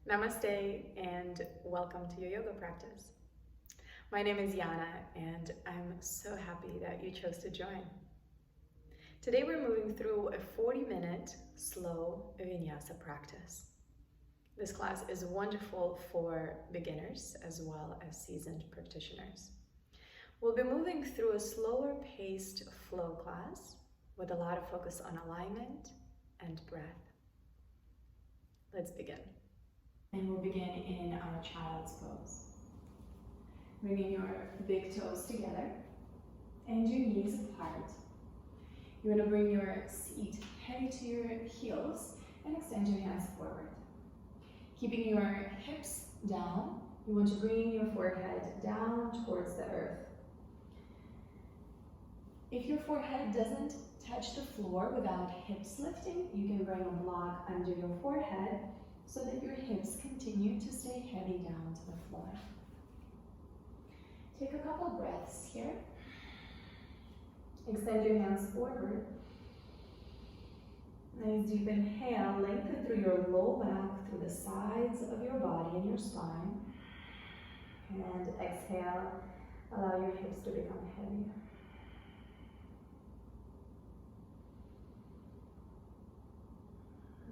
Namaste and welcome to your yoga practice. My name is Yana and I'm so happy that you chose to join. Today we're moving through a 40-minute slow vinyasa practice. This class is wonderful for beginners as well as seasoned practitioners. We'll be moving through a slower paced flow class with a lot of focus on alignment and breath. Let's begin. And we'll begin in our child's pose. Bringing your big toes together and your knees apart. You want to bring your seat heavy to your heels and extend your hands forward. Keeping your hips down, you want to bring your forehead down towards the earth. If your forehead doesn't touch the floor without hips lifting, you can bring a block under your forehead so that your hips continue to stay heavy down to the floor. Take a couple breaths here. Extend your hands forward. Nice deep inhale, lengthen through your low back, through the sides of your body and your spine. And exhale, allow your hips to become heavy.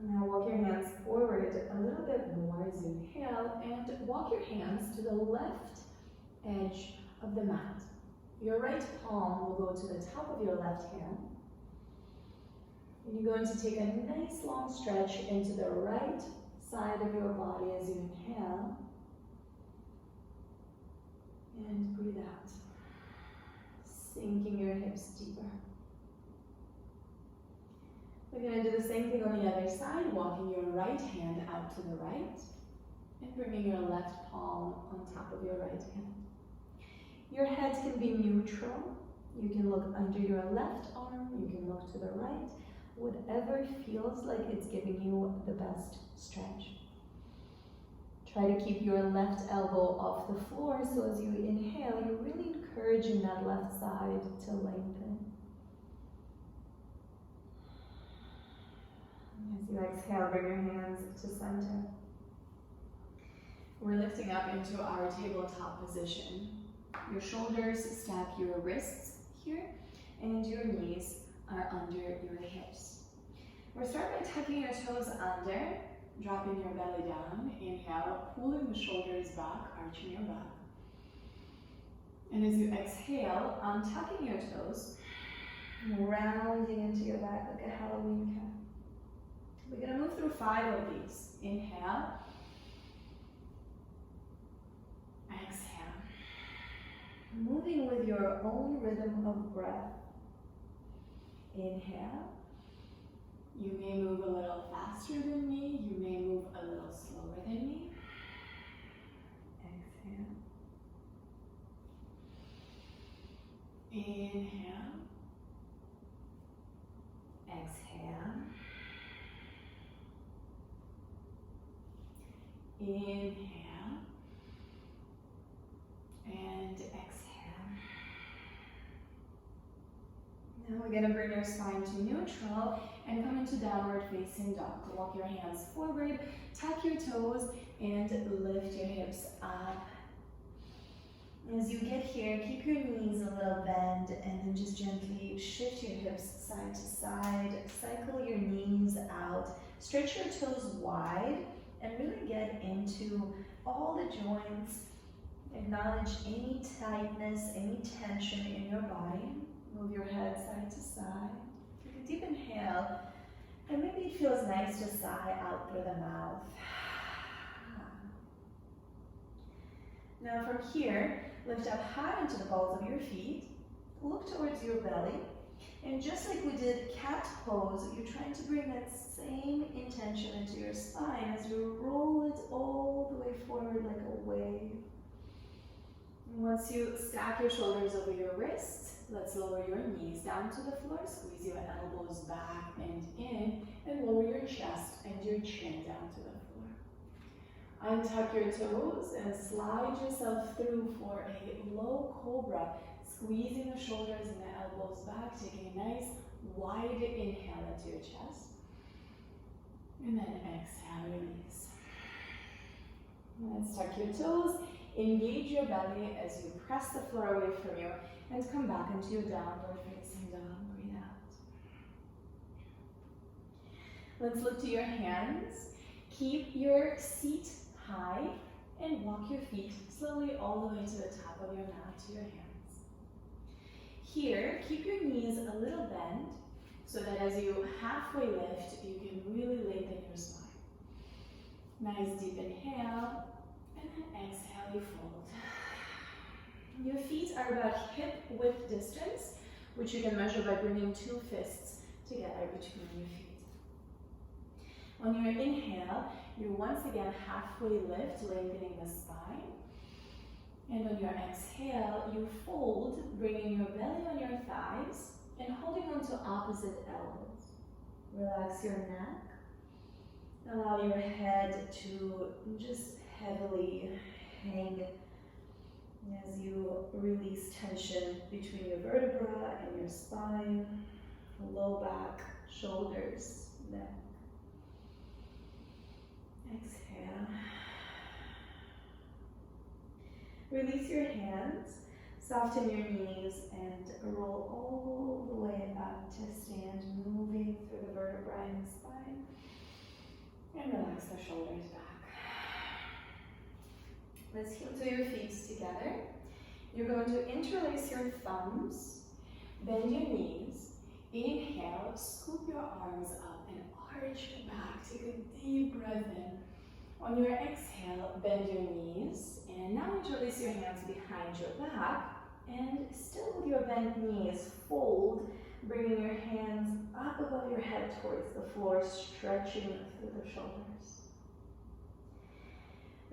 Now walk your hands forward a little bit more as you inhale and walk your hands to the left edge of the mat. Your right palm will go to the top of your left hand. And you're going to take a nice long stretch into the right side of your body as you inhale. And breathe out, sinking your hips deeper. We're going to do the same thing on the other side, walking your right hand out to the right and bringing your left palm on top of your right hand. Your head can be neutral. You can look under your left arm, you can look to the right, whatever feels like it's giving you the best stretch. Try to keep your left elbow off the floor so as you inhale, you're really encouraging that left side to lengthen. As you exhale, bring your hands to center. We're lifting up into our tabletop position. Your shoulders stack your wrists here, and your knees are under your hips. We'll start by tucking your toes under, dropping your belly down. Inhale, pulling the shoulders back, arching your back. And as you exhale, untucking your toes, rounding into your back like a Halloween cat. We're going to move through 5 of these. Inhale. Exhale. Moving with your own rhythm of breath. Inhale. You may move a little faster than me. You may move a little slower than me. Exhale. Inhale. Exhale. Inhale and exhale. Now we're going to bring your spine to neutral and come into downward facing dog. Walk your hands forward, tuck your toes, and lift your hips up. As you get here, keep your knees a little bent and then just gently shift your hips side to side. Cycle your knees out. Stretch your toes wide. And really get into all the joints. Acknowledge any tightness, any tension in your body. Move your head side to side. Take a deep inhale. And maybe it feels nice to sigh out through the mouth. Now from here, lift up high into the balls of your feet. Look towards your belly. And just like we did cat pose, you're trying to bring that same intention into your spine as you roll it all the way forward like a wave. And once you stack your shoulders over your wrists, let's lower your knees down to the floor, squeeze your elbows back and in, and lower your chest and your chin down to the floor. Untuck your toes and slide yourself through for a low cobra. Squeezing the shoulders and the elbows back, taking a nice wide inhale into your chest. And then exhale, release. Let's tuck your toes, engage your belly as you press the floor away from you, and come back into your downward facing dog. Breathe out. Let's look to your hands. Keep your seat high and walk your feet slowly all the way to the top of your mat to your hands. Here, keep your knees a little bent so that as you halfway lift, you can really lengthen your spine. Nice deep inhale, and then exhale, you fold. Your feet are about hip width distance, which you can measure by bringing two fists together between your feet. On your inhale, you once again halfway lift, lengthening the spine. And on your exhale, you fold, bringing your belly on your thighs and holding on to opposite elbows. Relax your neck. Allow your head to just heavily hang as you release tension between your vertebra and your spine, low back, shoulders, neck. Exhale. Release your hands, soften your knees, and roll all the way back to stand, moving through the vertebrae and the spine. And relax the shoulders back. Let's heel to your feet together. You're going to interlace your thumbs, bend your knees, inhale, scoop your arms up and arch your back. Take a deep breath in. On your exhale, bend your knees, and now interlace your hands behind your back, and still with your bent knees, fold, bringing your hands up above your head towards the floor, stretching through the shoulders.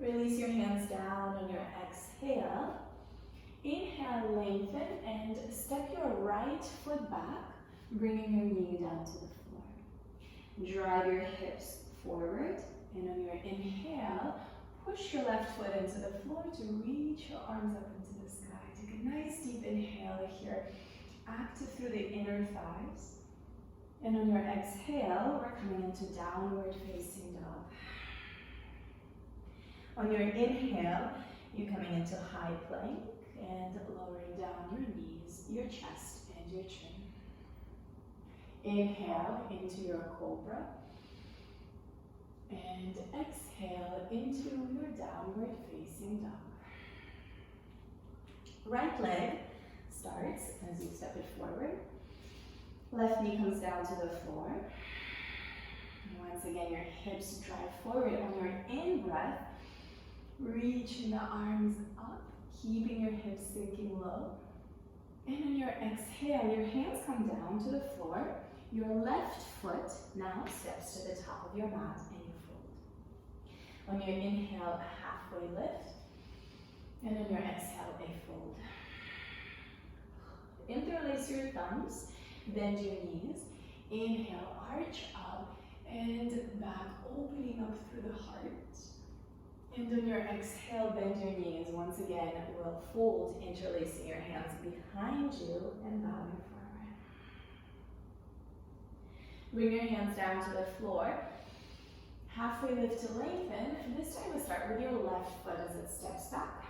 Release your hands down on your exhale. Inhale, lengthen, and step your right foot back, bringing your knee down to the floor. Drive your hips forward, and on your inhale, push your left foot into the floor to reach your arms up into the sky. Take a nice deep inhale here, active through the inner thighs. And on your exhale, we're coming into downward facing dog. On your inhale, you're coming into high plank and lowering down your knees, your chest, and your chin. Inhale into your Cobra. And exhale into your downward facing dog. Right leg starts as you step it forward. Left knee comes down to the floor. And once again, your hips drive forward. On your in-breath, reaching the arms up, keeping your hips sinking low. And on your exhale, your hands come down to the floor. Your left foot now steps to the top of your mat and you fold. On your inhale, a halfway lift. And on your exhale, a fold. Interlace your thumbs, bend your knees. Inhale, arch up and back, opening up through the heart. And on your exhale, bend your knees. Once again, we'll fold, interlacing your hands behind you and bowing forward. Bring your hands down to the floor. Halfway lift to lengthen. And this time we'll start with your left foot as it steps back.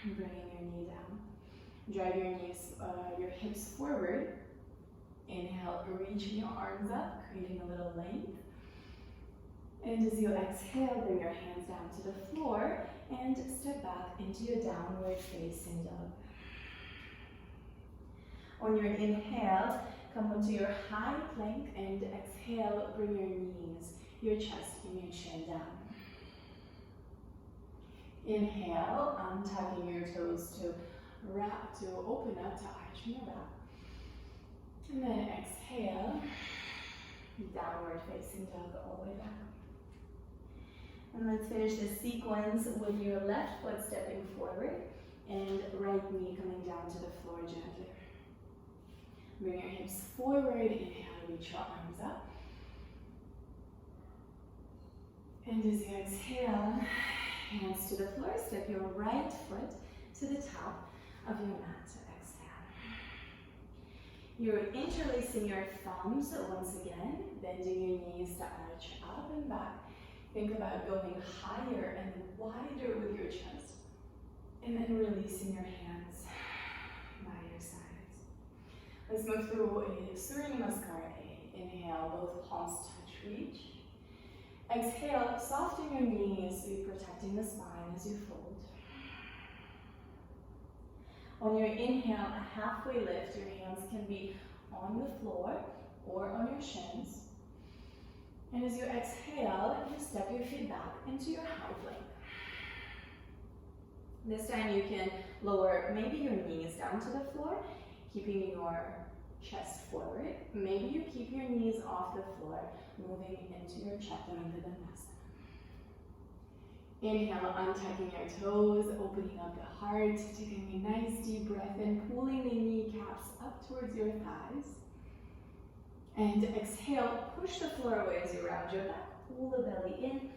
Bringing your knee down. Drive your knees, your hips forward. Inhale, reaching your arms up, creating a little length. And as you exhale, bring your hands down to the floor and step back into your downward facing dog. On your inhale, come onto your high plank and exhale, bring your knees, your chest and your chin down. Inhale, untucking your toes to wrap, to open up, to arch your back. And then exhale, downward facing dog all the way back. And let's finish this sequence with your left foot stepping forward and right knee coming down to the floor gently. Bring your hips forward, inhale, reach your arms up. And as you exhale, hands to the floor, step your right foot to the top of your mat to exhale. You're interlacing your thumbs once again, bending your knees to arch up and back. Think about going higher and wider with your chest. And then releasing your hands by your sides. Let's move through a Surya Namaskar. Inhale, both palms touch, reach. Exhale, soften your knees, so you're protecting the spine as you fold. On your inhale, a halfway lift, your hands can be on the floor or on your shins. And as you exhale, you step your feet back into your high plank. This time you can lower maybe your knees down to the floor, keeping your chest forward. Maybe you keep your knees off the floor, moving into your Chaturanga. Inhale, untucking your toes, opening up the heart, taking a nice deep breath in, pulling the kneecaps up towards your thighs. And exhale, push the floor away as you round your back, pull the belly in,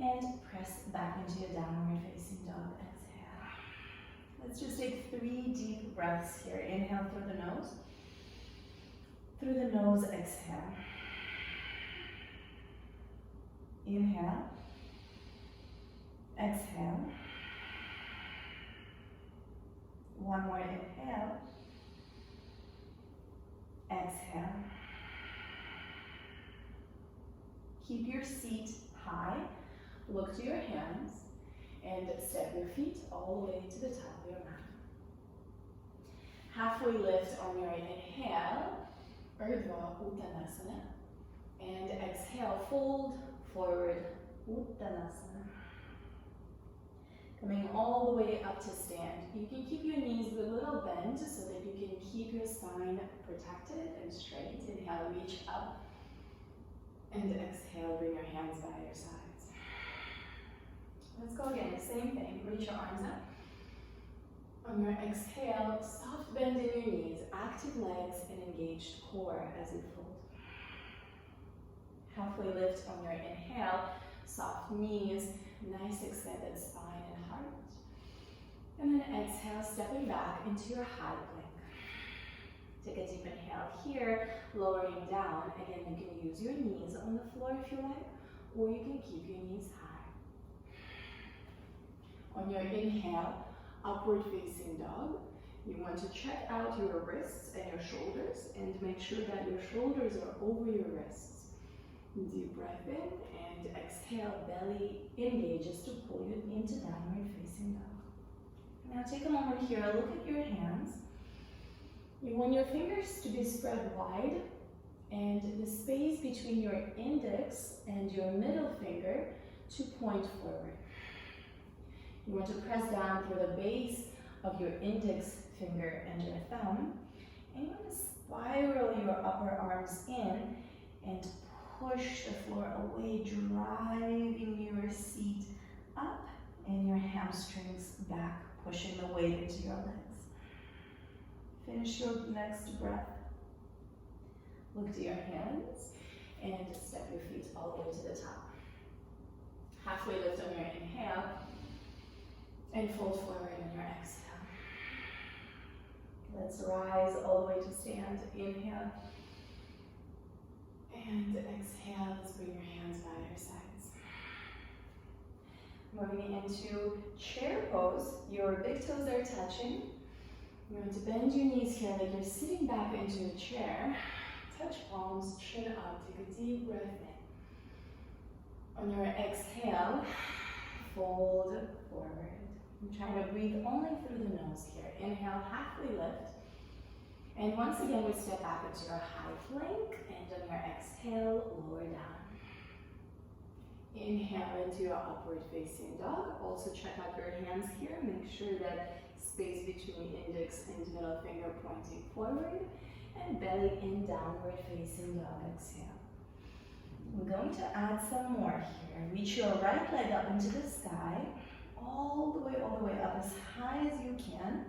and press back into your downward facing dog. Exhale. Let's just take 3 deep breaths here. Inhale through the nose. Through the nose, exhale. Inhale. Exhale. One more inhale. Exhale. Keep your seat high. Look to your hands and step your feet all the way to the top of your mat. Halfway lift on your inhale, Urdhva Uttanasana. And exhale, fold forward, Uttanasana. Coming all the way up to stand. You can keep your knees a little bent so that you can keep your spine protected and straight. Inhale, reach up. And exhale, bring your hands by your sides. Let's go again, same thing. Reach your arms up. On your exhale, soft bend in your knees, active legs, and engaged core as you fold. Halfway lift on your inhale, soft knees, nice extended spine and heart. And then exhale, stepping back into your high plank. Take a deep inhale here, lowering down. Again, you can use your knees on the floor if you like, or you can keep your knees high. On your inhale, upward facing dog. You want to check out your wrists and your shoulders and make sure that your shoulders are over your wrists. Deep breath in and exhale, belly engages to pull you into downward facing dog. Now take a moment here, look at your hands. You want your fingers to be spread wide and the space between your index and your middle finger to point forward. You want to press down through the base of your index finger and your thumb, and you want to spiral your upper arms in and push the floor away, driving your seat up and your hamstrings back, pushing the weight into your legs. Finish your next breath. Look to your hands and step your feet all the way to the top. Halfway lift on your inhale and fold forward on your exhale. Let's rise all the way to stand. Inhale and exhale. Let's bring your hands by your sides. Moving into chair pose. Your big toes are touching. You're going to bend your knees here like you're sitting back into a chair. Touch palms, chin up. Take a deep breath in. On your exhale, fold forward. I'm trying to breathe only through the nose here. Inhale, halfway lift. And once again, we step back into your high plank. And on your exhale, lower down. Inhale into your upward facing dog. Also check out your hands here. Make sure that space between index and middle finger pointing forward. And belly in downward facing dog. Exhale. I'm going to add some more here. Reach your right leg up into the sky. All the way up as high as you can.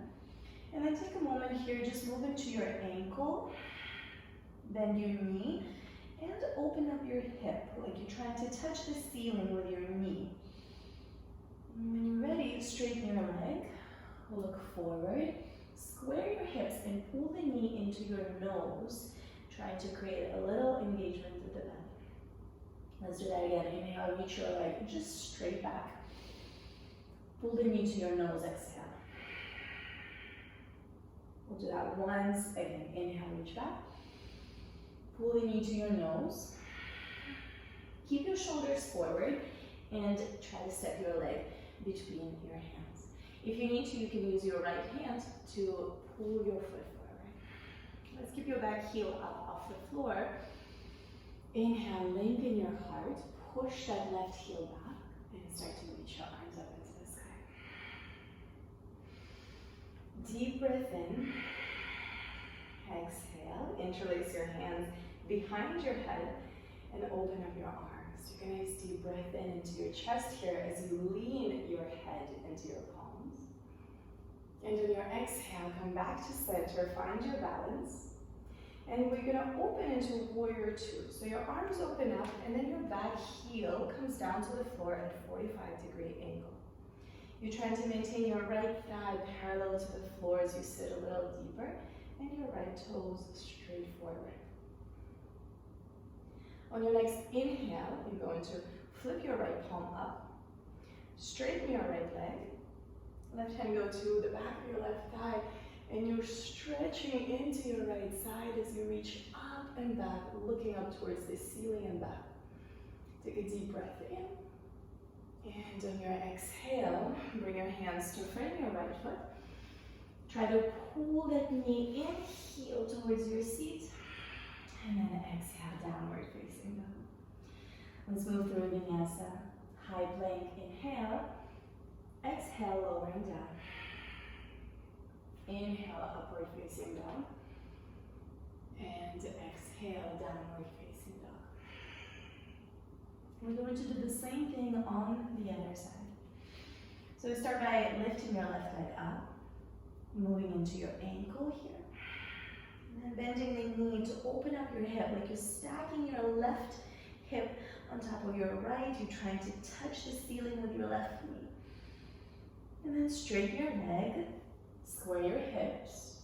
And then take a moment here, just move into your ankle, bend your knee, and open up your hip, like you're trying to touch the ceiling with your knee. And when you're ready, straighten your leg, look forward, square your hips, and pull the knee into your nose, trying to create a little engagement with the belly. Let's do that again. Inhale, reach your leg just straight back. Pull the knee to your nose, exhale. We'll do that once again. Inhale, reach back. Pull the knee to your nose. Keep your shoulders forward and try to step your leg between your hands. If you need to, you can use your right hand to pull your foot forward. Let's keep your back heel up off the floor. Inhale, lengthen your heart. Push that left heel back and start to reach your arms up into the sky. Deep breath in. Exhale. Interlace your hands behind your head and open up your arms. Take a nice deep breath in into your chest here as you lean your head into your palms. And on your exhale, come back to center, find your balance. And we're gonna open into warrior two. So your arms open up and then your back heel comes down to the floor at 45-degree angle. You're trying to maintain your right thigh parallel to the floor as you sit a little deeper and your right toes straight forward. On your next inhale, you're going to flip your right palm up, straighten your right leg, left hand go to the back of your left thigh, and you're stretching into your right side as you reach up and back, looking up towards the ceiling and back. Take a deep breath in, and on your exhale, bring your hands to frame your right foot. Try to pull that knee in, heel towards your seat, and then exhale, downward facing dog. Let's move through Vinyasa. High plank, inhale. Exhale, lowering down. Inhale, upward facing dog. And exhale, downward facing dog. We're going to do the same thing on the other side. So start by lifting your left leg up, moving into your ankle here. And then bending the knee to open up your hip, like you're stacking your left hip on top of your right. You're trying to touch the ceiling with your left knee. And then straighten your leg, square your hips,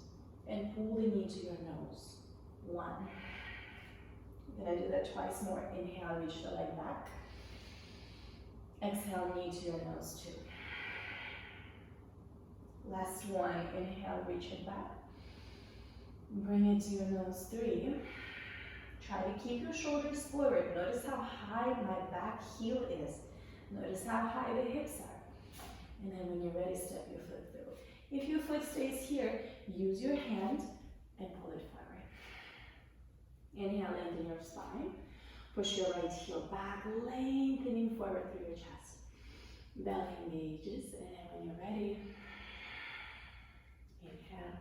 and pull the knee to your nose. 1. I'm gonna do that twice more. Inhale, reach the leg back. Exhale, knee to your nose, 2. Last one, inhale, reach it back. Bring it to your nose, 3. Try to keep your shoulders forward. Notice how high my back heel is. Notice how high the hips are. And then when you're ready, step your foot through. If your foot stays here, use your hand and pull it forward. Inhale, lengthen your spine. Push your right heel back, lengthening forward through your chest. Belly engages, and then when you're ready, inhale.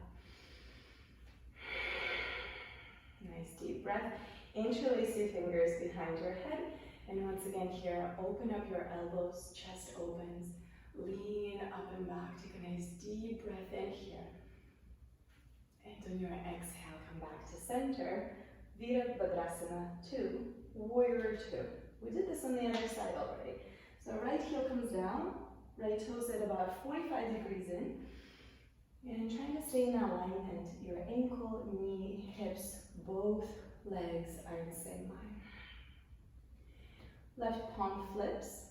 Nice deep breath. Interlace your fingers behind your head. And once again here, open up your elbows, chest opens. Lean up and back. Take a nice deep breath in here. And on your exhale, come back to center. Virabhadrasana 2, warrior 2. We did this on the other side already. So right heel comes down, right toes at about 45 degrees in. And trying to stay in alignment. Your ankle, knee, hips, both legs are in the same line. Left palm flips.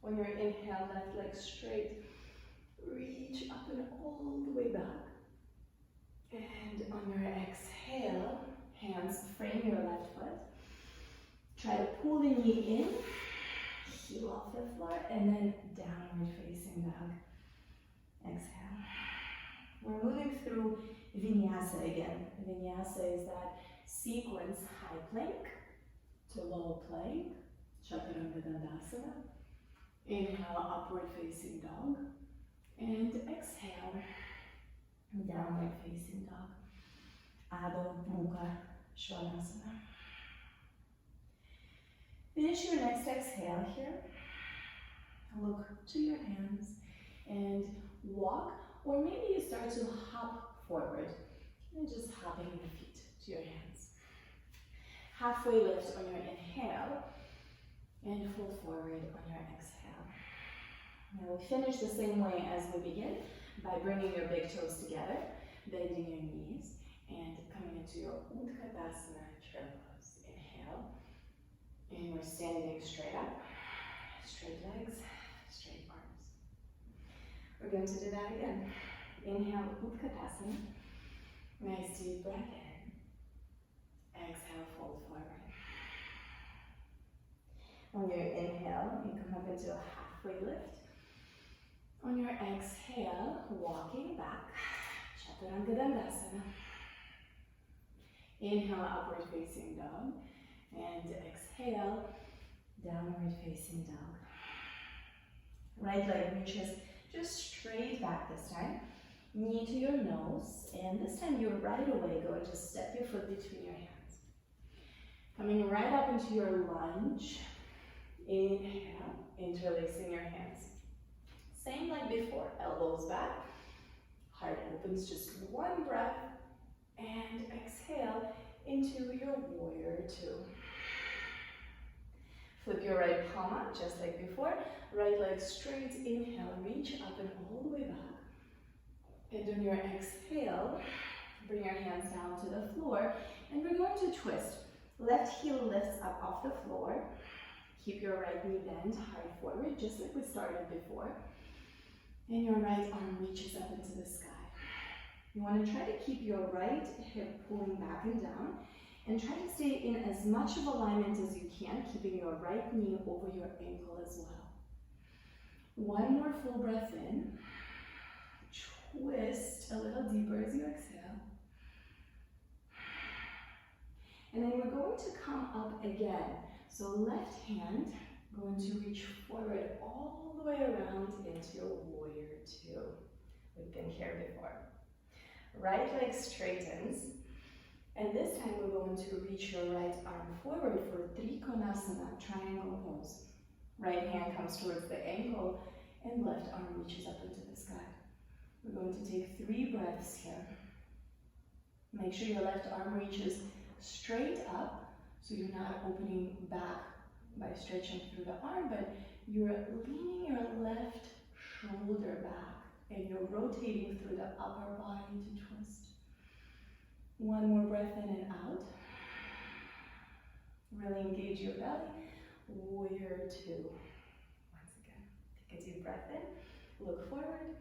On your inhale, left leg straight. Reach up and all the way back. And on your exhale, hands frame your left foot. Try to pull the knee in, heel off the floor, and then downward facing dog. Exhale. We're moving through Vinyasa again. Vinyasa is that sequence, high plank to low plank, Chaturanga Dandasana. Inhale, upward facing dog. And exhale, downward facing dog. Adho Mukha Svanasana. Finish your next exhale here. Look to your hands and walk, or maybe you start to hop forward and just hopping your feet to your hands. Halfway lift on your inhale and full forward on your exhale. Now we'll finish the same way as we begin by bringing your big toes together, bending your knees, and coming into your Utkatasana chair pose. Inhale, And we're standing straight up, straight legs, straight arms. We're going to do that again. Inhale, Utkatasana. Nice deep breath in. Exhale, fold forward. On your inhale, you come up into a halfway lift. On your exhale, walking back, Chaturanga Dandasana. Inhale, upward facing dog. And exhale, downward facing dog. Right leg reaches just straight back this time. Knee to your nose. And this time you're right away going to step your foot between your hands. Coming right up into your lunge. Inhale, interlacing your hands. Same like before, elbows back. Heart opens, just one breath. And exhale into your warrior two. Flip your right palm up, just like before. Right leg straight, inhale, reach up and all the way back. And on your exhale, bring your hands down to the floor. And we're going to twist. Left heel lifts up off the floor. Keep your right knee bent, high forward, just like we started before. And your right arm reaches up into the sky. You want to try to keep your right hip pulling back and down. And try to stay in as much of alignment as you can, keeping your right knee over your ankle as well. One more full breath in. Twist a little deeper as you exhale. And then we're going to come up again. So left hand going to reach forward all the way around into your warrior two. We've been here before. Right leg straightens. And this time we're going to reach your right arm forward for Trikonasana, triangle pose. Right hand comes towards the ankle and left arm reaches up into the sky. We're going to take 3 breaths here. Make sure your left arm reaches straight up, so you're not opening back by stretching through the arm, but you're leaning your left shoulder back and you're rotating through the upper body to twist. One more breath in and out. Really engage your belly. Warrior two. Once again, take a deep breath in. Look forward.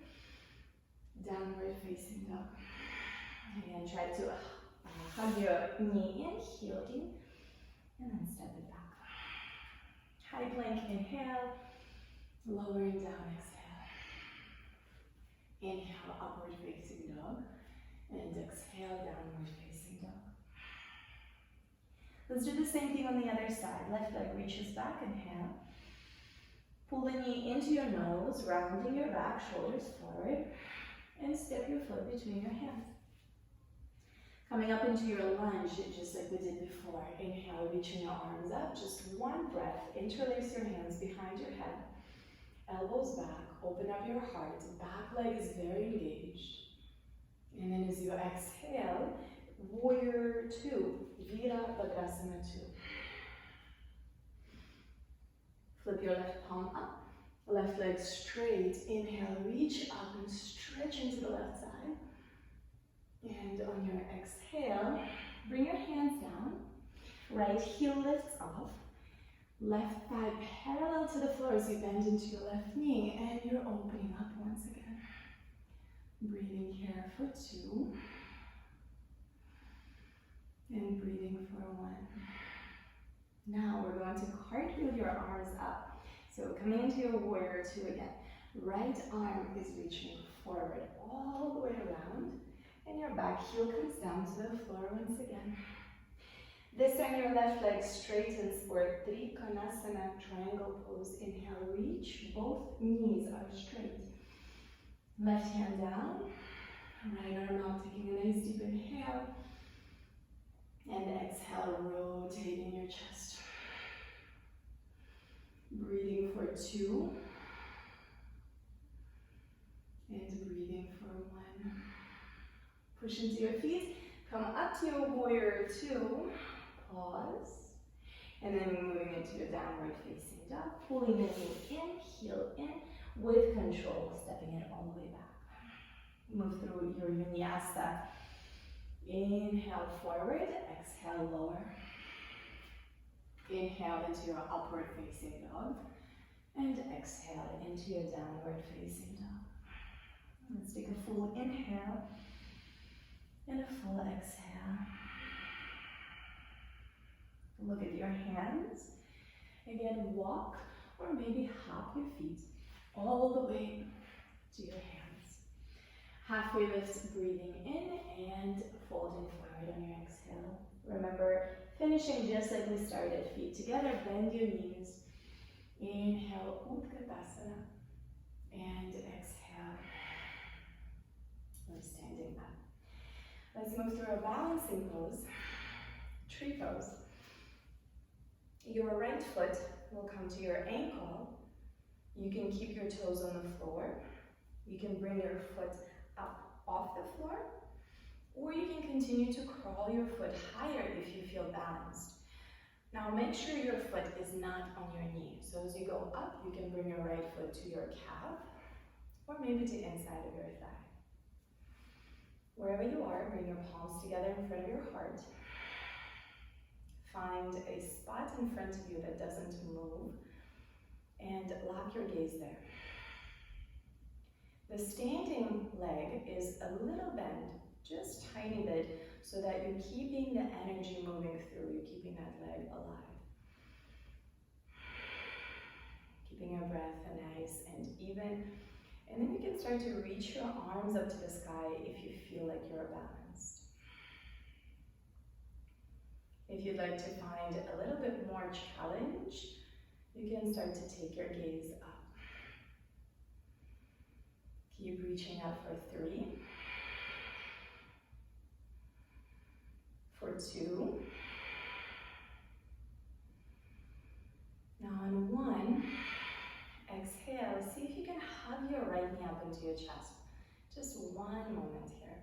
Downward facing dog. Again, try to hug your knee in, heel in, and then step it back. High plank, inhale. Lowering down, exhale. Inhale, upward facing dog. And exhale, downward facing dog. Let's do the same thing on the other side. Left leg reaches back, inhale. Pull the knee into your nose, rounding your back, shoulders forward. And step your foot between your hands. Coming up into your lunge, just like we did before. Inhale, reaching your arms up. Just one breath. Interlace your hands behind your head. Elbows back. Open up your heart. Back leg is very engaged. And then as you exhale, warrior two, Virabhadrasana two. Flip your left palm up, left leg straight. Inhale, reach up and stretch into the left side. And on your exhale, bring your hands down. Right heel lifts off. Left thigh parallel to the floor as you bend into your left knee. And you're opening up once again. Breathing here for two. And breathing for one. Now we're going to cartwheel your arms up. So coming into your warrior two again. Right arm is reaching forward all the way around. And your back heel comes down to the floor once again. This time your left leg straightens for Trikonasana, triangle pose. Inhale, reach. Both knees are straight. Left hand down, right arm out, taking a nice deep inhale. And exhale, rotating your chest. Breathing for two. And breathing for one. Push into your feet, come up to your warrior two. Pause. And then moving into your downward facing dog. Pulling the knee in, heel in. With control, stepping it all the way back. Move through your vinyasa. Inhale forward, exhale lower. Inhale into your upward facing dog. And exhale into your downward facing dog. Let's take a full inhale and a full exhale. Look at your hands. Again, walk or maybe hop your feet all the way to your hands. Halfway lift, breathing in and folding forward on your exhale. Remember, finishing just like we started, feet together, bend your knees. Inhale, Utkatasana, and exhale, we're standing up. Let's move through a balancing pose, tree pose. Your right foot will come to your ankle. You can keep your toes on the floor. You can bring your foot up off the floor, or you can continue to crawl your foot higher if you feel balanced. Now make sure your foot is not on your knee. So as you go up, you can bring your right foot to your calf, or maybe to inside of your thigh. Wherever you are, bring your palms together in front of your heart. Find a spot in front of you that doesn't move, and lock your gaze there. The standing leg is a little bend, just tiny bit, so that you're keeping the energy moving through, you're keeping that leg alive. Keeping your breath nice and even. And then you can start to reach your arms up to the sky if you feel like you're balanced. If you'd like to find a little bit more challenge, you can start to take your gaze up. Keep reaching up for 3, for 2. Now on 1, exhale, see if you can hug your right knee up into your chest. Just one moment here.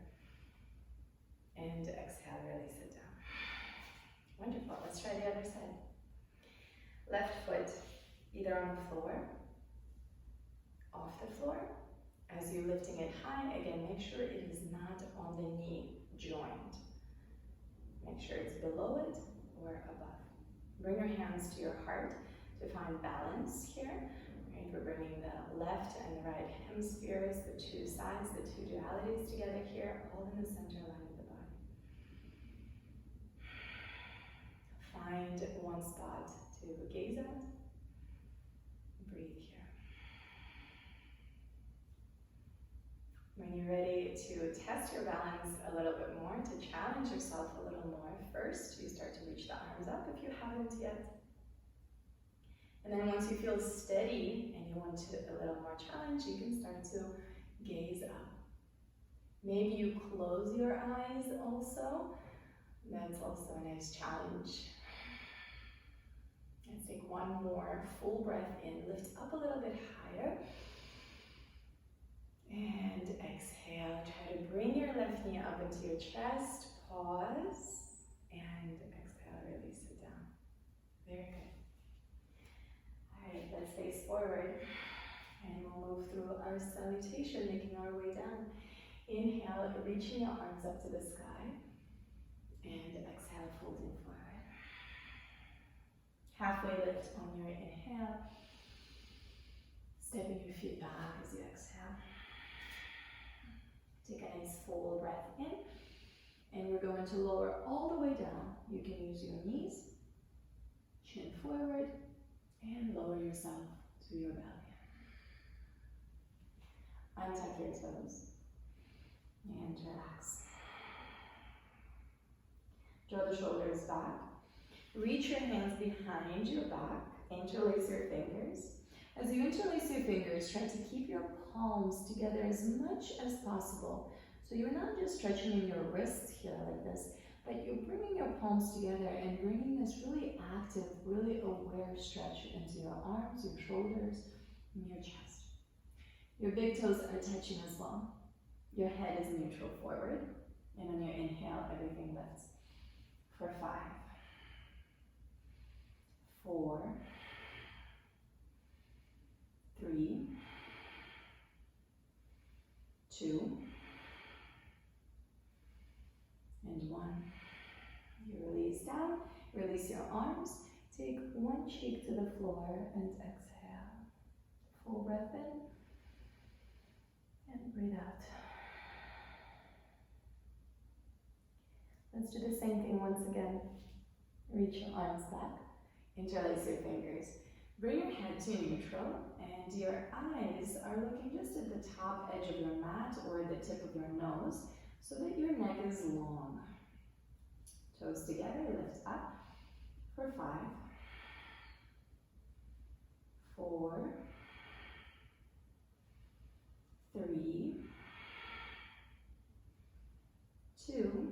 And exhale, release it down. Wonderful, let's try the other side. Left foot, either on the floor, off the floor. As you're lifting it high, again, make sure it is not on the knee joint. Make sure it's below it or above. Bring your hands to your heart to find balance here. Right? We're bringing the left and the right hemispheres, the two sides, the two dualities together here, all in the center line of the body. Find one spot to gaze at. Breathe here. When you're ready to test your balance a little bit more, to challenge yourself a little more, first you start to reach the arms up if you haven't yet. And then once you feel steady and you want a little more challenge, you can start to gaze up. Maybe you close your eyes also. That's also a nice challenge. Let's take one more full breath in. Lift up a little bit higher. And exhale. Try to bring your left knee up into your chest. Pause. And exhale, release it down. Very good. Alright, let's face forward. And we'll move through our salutation, making our way down. Inhale, reaching your arms up to the sky. And exhale, folding forward. Halfway lift on your inhale. Stepping your feet back as you exhale. Take a nice full breath in. And we're going to lower all the way down. You can use your knees, chin forward, and lower yourself to your belly. Untuck your toes and relax. Draw the shoulders back. Reach your hands behind your back. Interlace your fingers. As you interlace your fingers, try to keep your palms together as much as possible. So you're not just stretching in your wrists here like this, but you're bringing your palms together and bringing this really active, really aware stretch into your arms, your shoulders, and your chest. Your big toes are touching as well. Your head is neutral forward. And on your inhale, everything lifts. For 5, 4, 3, 2, and 1. You release down, release your arms, Take one cheek to the floor and exhale. Full breath in and breathe out. Let's do the same thing once again. Reach your arms back, interlace your fingers. Bring your head to neutral and your eyes are looking just at the top edge of your mat or the tip of your nose so that your neck is long. Toes together, lift up for 5, 4, 3, 2,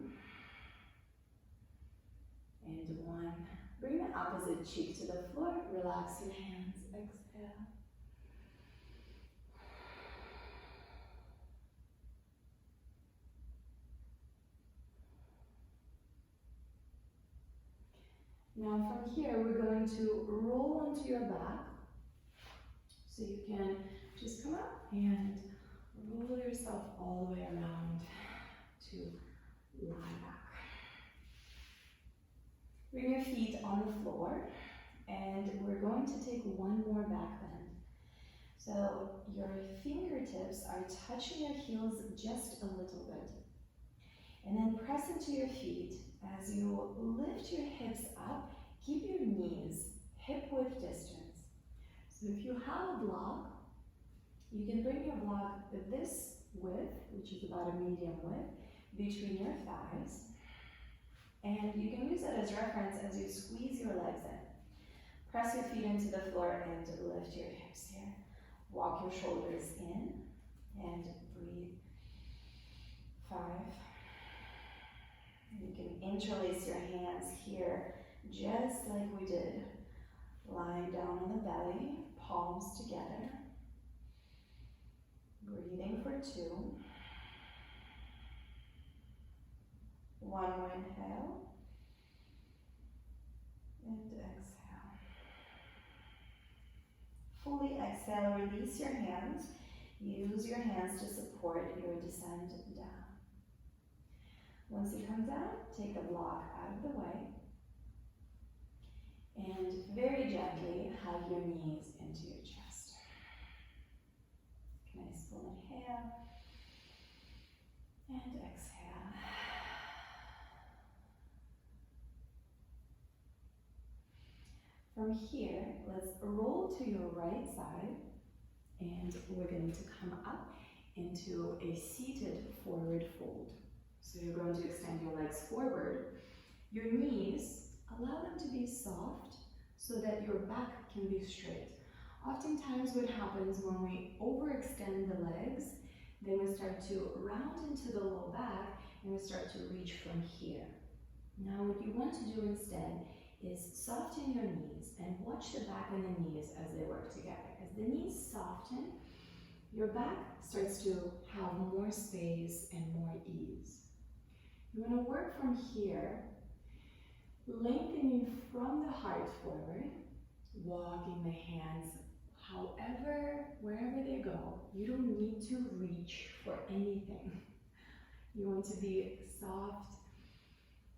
and 1. Bring the opposite cheek to the floor. Relax your hands. Exhale. Now from here, we're going to roll onto your back. So you can just come up and roll yourself all the way around to lie back. Bring your feet on the floor, and we're going to take one more back bend. So your fingertips are touching your heels just a little bit. And then press into your feet. As you lift your hips up, keep your knees hip-width distance. So if you have a block, you can bring your block this width, which is about a medium width, between your thighs. And you can use it as reference as you squeeze your legs in. Press your feet into the floor and lift your hips here. Walk your shoulders in and breathe. 5. You can interlace your hands here, just like we did. Lying down on the belly, palms together. Breathing for 2. One more inhale. And exhale. Fully exhale, release your hands. Use your hands to support your descent down. Once you come down, take the block out of the way. And very gently hug your knees into your chest. Nice full inhale. And exhale. From here, let's roll to your right side. And we're going to come up into a seated forward fold. So you're going to extend your legs forward. Your knees, allow them to be soft so that your back can be straight. Oftentimes what happens when we overextend the legs, then we start to round into the low back and we start to reach from here. Now what you want to do instead is soften your knees and watch the back and the knees as they work together. As the knees soften, your back starts to have more space and more ease. You want to work from here, lengthening from the heart forward, walking the hands wherever they go. You don't need to reach for anything. You want to be soft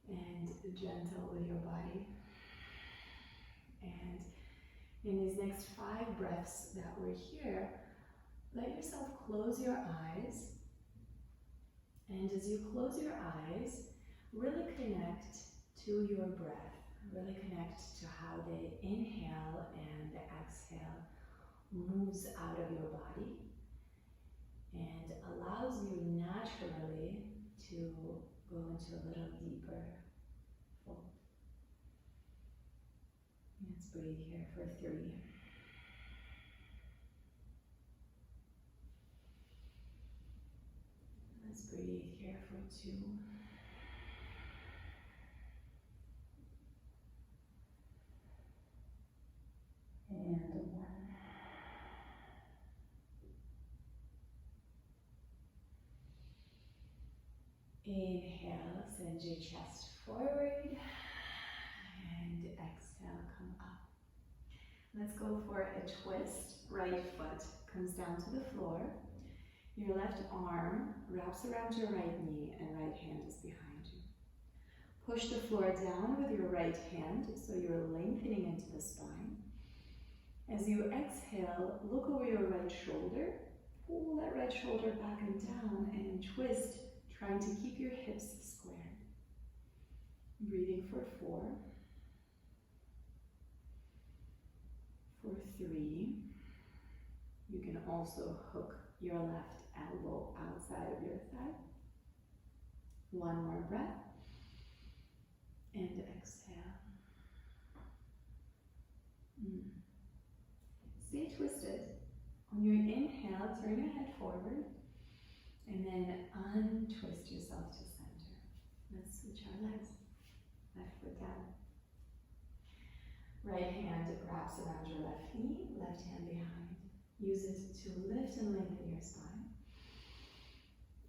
and gentle with your body. And in these next 5 breaths that we're here, let yourself close your eyes. And as you close your eyes, really connect to your breath. Really connect to how the inhale and the exhale moves out of your body and allows you naturally to go into a little deeper fold. Let's breathe here for 3. Let's breathe here for 2. And 1. Inhale, send your chest forward, and exhale, come up. Let's go for a twist. Right foot comes down to the floor. Your left arm wraps around your right knee and right hand is behind you. Push the floor down with your right hand, so you're lengthening into the spine. As you exhale, look over your right shoulder. Pull that right shoulder back and down and twist, trying to keep your hips squared. Breathing for 4, for 3. You can also hook your left elbow outside of your thigh. 1 more breath. And exhale. Stay twisted. On your inhale, turn your head forward. And then untwist yourself to center. Let's switch our legs. Left foot down. Right hand wraps around your left knee, left hand behind. Use it to lift and lengthen your spine.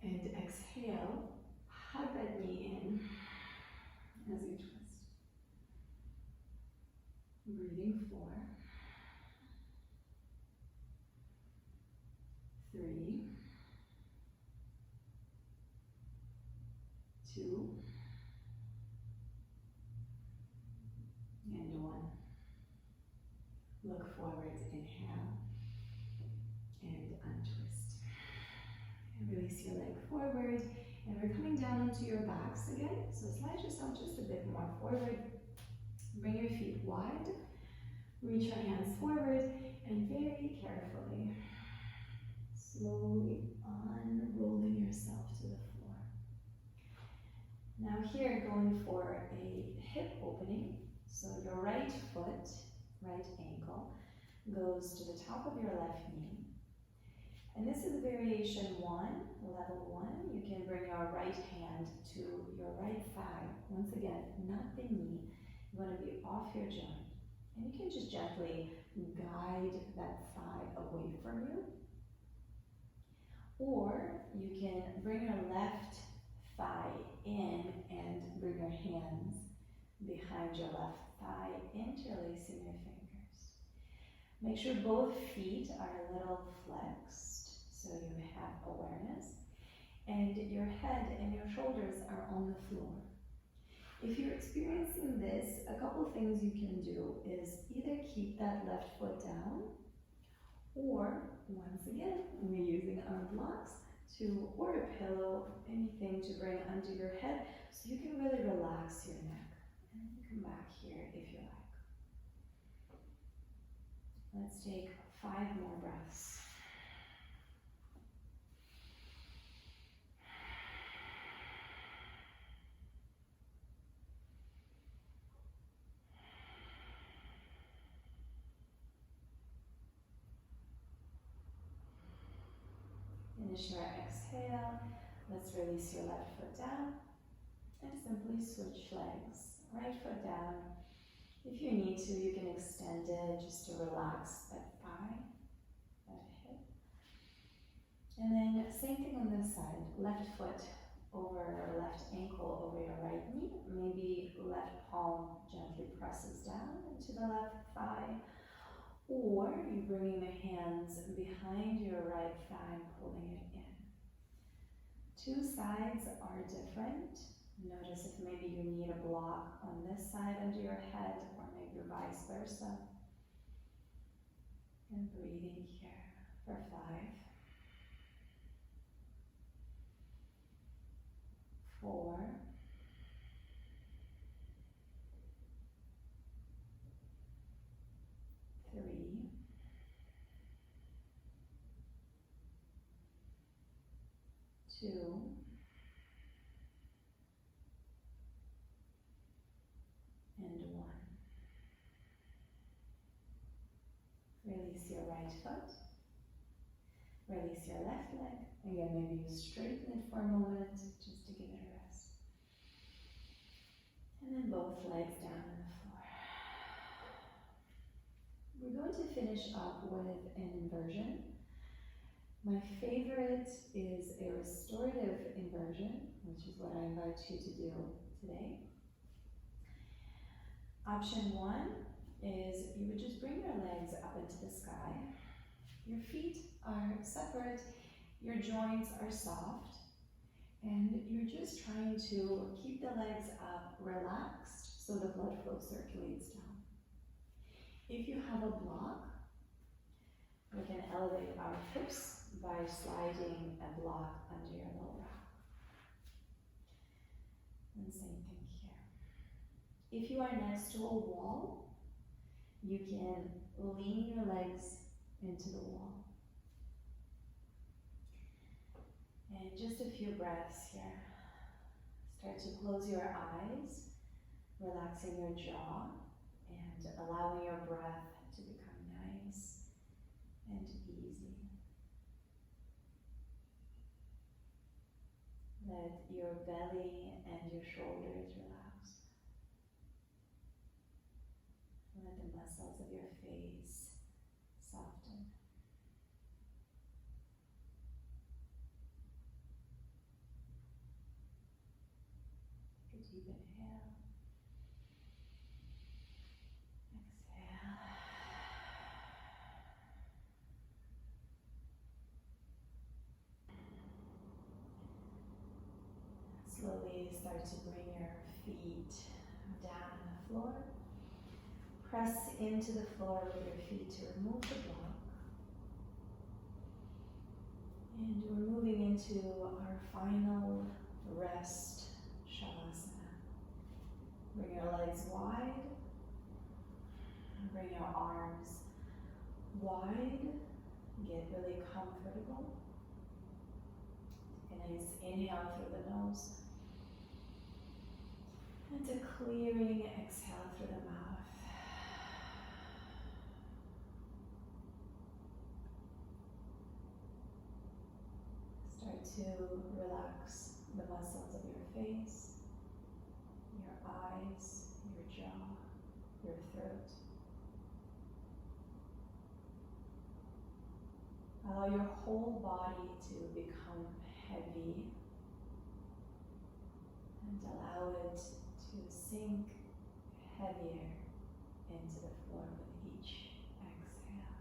And exhale, hug that knee in as you twist. Breathing 4, 3, 2, and 1. Look forward, inhale, and untwist. And release your leg forward, and we're coming down into your backs again. So slide yourself just a bit more forward. Bring your feet wide. Reach your hands forward, and very carefully, slowly unrolling yourself to the floor. Now here, going for a hip opening. So your right foot, right ankle, goes to the top of your left knee. And this is variation 1, level 1. You can bring your right hand to your right thigh. Once again, not the knee. You want to be off your joint. And you can just gently guide that thigh away from you. Or you can bring your left thigh in and bring your hands behind your left thigh, interlacing your fingers. Make sure both feet are a little flexed, so you have awareness, and your head and your shoulders are on the floor. If you're experiencing this, a couple things you can do is either keep that left foot down, or once again, we're using our blocks or a pillow, anything to bring under your head, so you can really relax your neck. And come back here if you like. Let's take 5 more breaths. Finish your exhale. Let's release your left foot down and simply switch legs. Right foot down. If you need to, you can extend it just to relax that thigh, that hip. And then same thing on this side. Left foot over left ankle over your right knee. Maybe left palm gently presses down into the left thigh. Or you're bringing the hands behind your right thigh, pulling it in. 2 sides are different. Notice if maybe you need a block on this side under your head, or maybe vice versa. And breathing here for 5, 4, 3, 2, and 1. Release your right foot. Release your left leg. Again, maybe you straighten it for a moment just to give it a rest. And then both legs down on the floor. We're going to finish up with an inversion. My favorite is a restorative inversion, which is what I invite you to do today. Option 1 is you would just bring your legs up into the sky. Your feet are separate, your joints are soft, And you're just trying to keep the legs up, relaxed, so the blood flow circulates down. If you have a block, we can elevate our hips by sliding a block under your lower back. And same thing here. If you are next to a wall, you can lean your legs into the wall. And just a few breaths here. Start to close your eyes, relaxing your jaw, and allowing your breath to become nice and easy. Let your belly and your shoulders relax. Let the muscles of your face soften. Take a deep inhale. Exhale. Slowly start to bring your feet down on the floor. Press into the floor with your feet to remove the block. And we're moving into our final rest shavasana. Bring your legs wide. Bring your arms wide. Get really comfortable. A nice inhale through the nose. And a clearing exhale through the mouth. Start to relax the muscles of your face, your eyes, your jaw, your throat. Allow your whole body to become heavy and allow it to sink heavier into the floor with each exhale.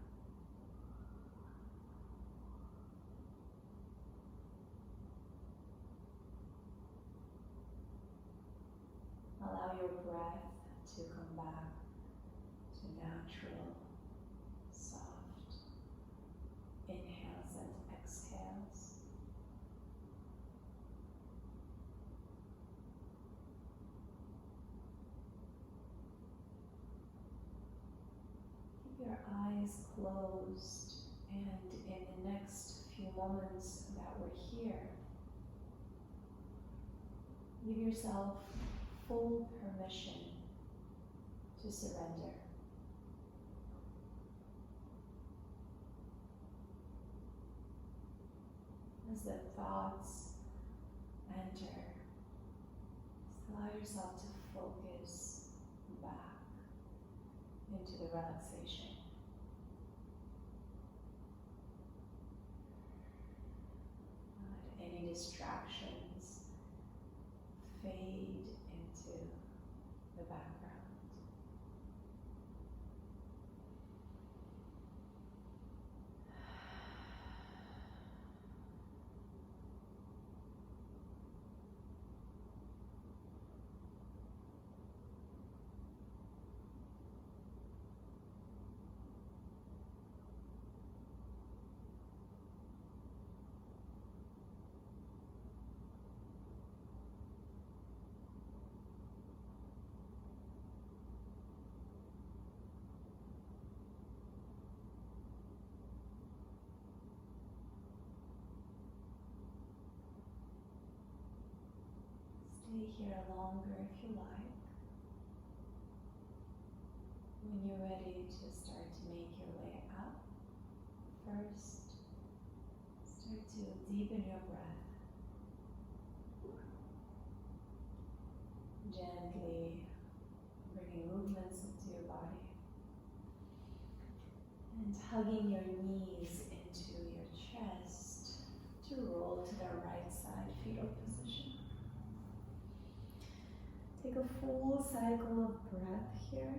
Allow your breath to come back to natural, soft inhales and exhales. Keep your eyes closed, and in the next few moments that we're here, give yourself full permission to surrender. As the thoughts enter, just allow yourself to focus back into the relaxation. Let any distractions fade into the background. Stay here longer if you like. When you're ready to start to make your way up, first, start to deepen your breath. Gently bringing movements into your body. And hugging your knees into your chest to roll to the right side fetal position. Take a full cycle of breath here.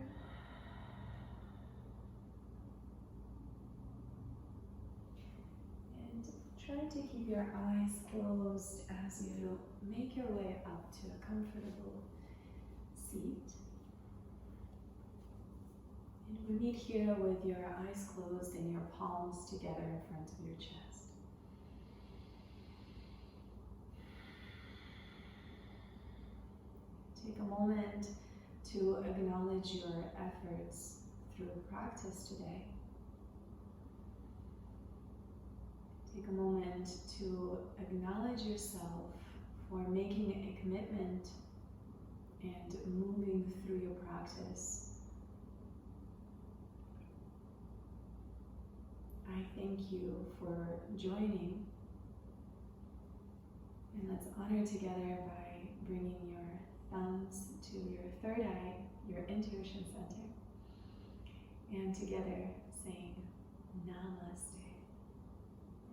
And try try to keep your eyes closed as you make your way up to a comfortable seat. And we meet here with your eyes closed and your palms together in front of your chest. Take a moment to acknowledge your efforts through practice today. Take a moment to acknowledge yourself for making a commitment and moving through your practice. I thank you for joining, and let's honor together by bringing your thumbs to your third eye, your intuition center, and together saying Namaste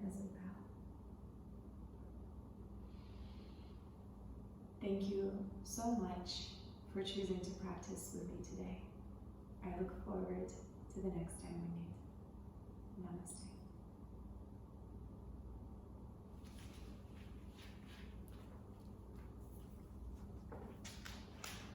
as we bow. Thank you so much for choosing to practice with me today. I look forward to the next time we meet. Namaste.